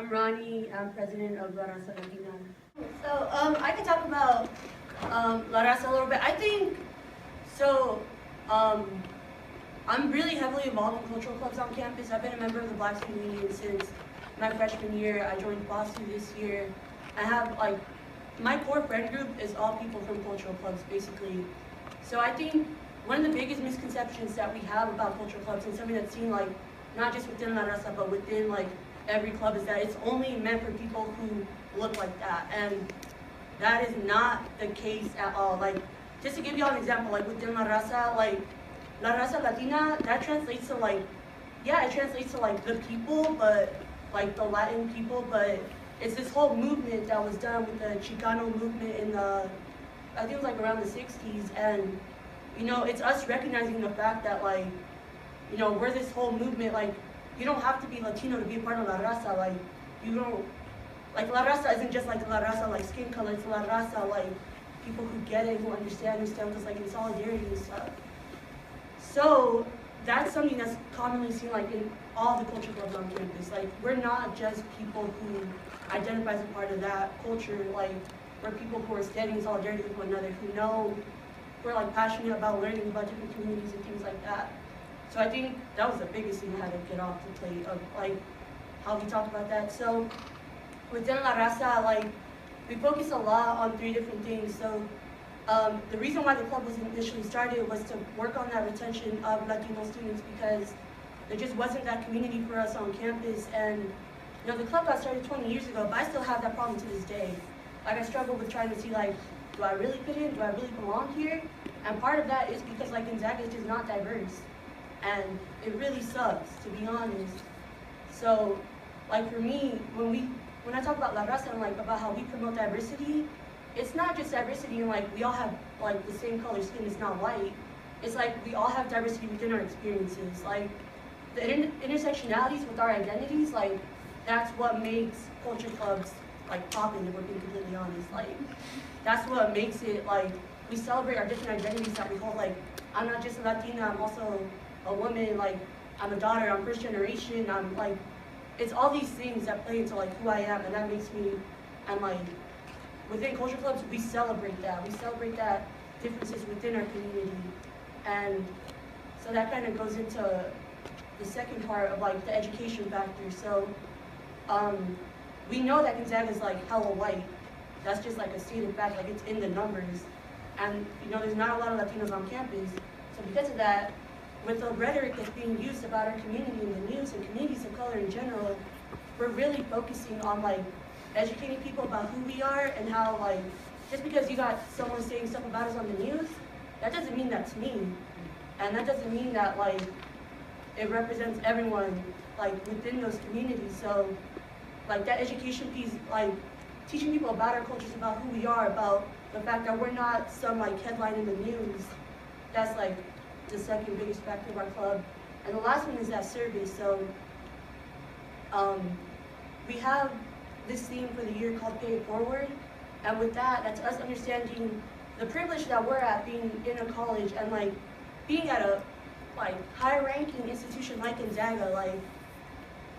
I'm Ronnie. I'm president of Raza Latina. So I can talk about La Raza a little bit. I think so. I'm really heavily involved in cultural clubs on campus. I've been a member of the Black Student Union since my freshman year. I joined BOSU this year. I have my core friend group is all people from cultural clubs basically. So I think one of the biggest misconceptions that we have about cultural clubs, and something that's seen not just within La Raza but within every club, is that it's only meant for people who look like that, and that is not the case at all. Just to give you all an example, within La Raza, La Raza Latina, that translates to yeah, it translates to the people, but the Latin people, but it's this whole movement that was done with the Chicano movement in the, I think it was around the 60s, and it's us recognizing the fact that we're this whole movement. You don't have to be Latino to be a part of La Raza. You don't, La Raza isn't just La Raza skin color, it's La Raza people who get it, who understand, who stand with us in solidarity and stuff. So that's something that's commonly seen in all the culture clubs on campus. We're not just people who identify as a part of that culture, we're people who are standing in solidarity with one another, who are passionate about learning about different communities and things like that. So I think that was the biggest thing I had to get off the plate of how we talk about that. So within La Raza, we focus a lot on 3 different things. So the reason why the club was initially started was to work on that retention of Latino students, because there just wasn't that community for us on campus. And the club got started 20 years ago, but I still have that problem to this day. I struggle with trying to see do I really fit in? Do I really belong here? And part of that is because Gonzaga is just not diverse. And it really sucks, to be honest. So, for me, when I talk about La Raza and about how we promote diversity, it's not just diversity and we all have the same color skin, it's not white. It's we all have diversity within our experiences. The intersectionalities with our identities, that's what makes culture clubs popping, if we're being completely honest. That's what makes it we celebrate our different identities that we hold. I'm not just a Latina, I'm also a woman, I'm a daughter, I'm first generation, I'm it's all these things that play into who I am, and that makes me, and within culture clubs, we celebrate that. We celebrate that differences within our community. And so that kind of goes into the second part of the education factor. So we know that Gonzaga is hella white. That's just a stated fact, it's in the numbers. And there's not a lot of Latinos on campus. So because of that, with the rhetoric that's being used about our community in the news and communities of color in general, we're really focusing on educating people about who we are and how just because you got someone saying stuff about us on the news, that doesn't mean that's me. And that doesn't mean that it represents everyone within those communities. So that education piece, teaching people about our cultures, about who we are, about the fact that we're not some headline in the news, that's the second biggest factor of our club. And the last one is that service. So we have this theme for the year called Pay It Forward. And with that, that's us understanding the privilege that we're at being in a college and being at a higher ranking institution like Gonzaga.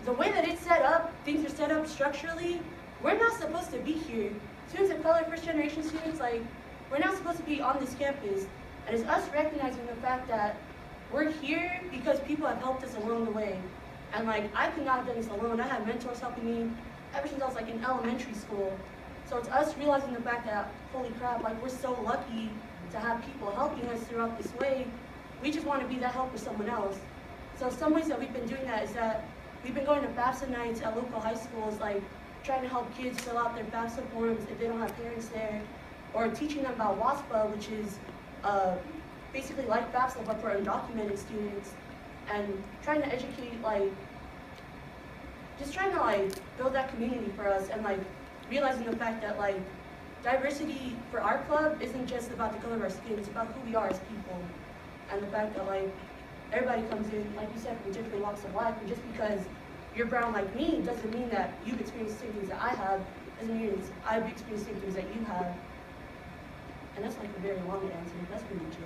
The way that it's set up, things are set up structurally, we're not supposed to be here. Students of color, first generation students, we're not supposed to be on this campus. And it's us recognizing the fact that we're here because people have helped us along the way. And I could not have done this alone. I had mentors helping me ever since I was in elementary school. So it's us realizing the fact that, holy crap, we're so lucky to have people helping us throughout this way. We just want to be that help for someone else. So some ways that we've been doing that is that we've been going to FAFSA nights at local high schools, trying to help kids fill out their FAFSA forms if they don't have parents there, or teaching them about WASPA, which is basically like FAFSA but for undocumented students, and trying to educate, just trying to build that community for us, and realizing the fact that diversity for our club isn't just about the color of our skin, it's about who we are as people, and the fact that everybody comes in, like you said, from different walks of life, and just because you're brown like me doesn't mean that you've experienced the same things that I have, doesn't mean I've experienced the same things that you have. And that's a very long answer. That's pretty much it.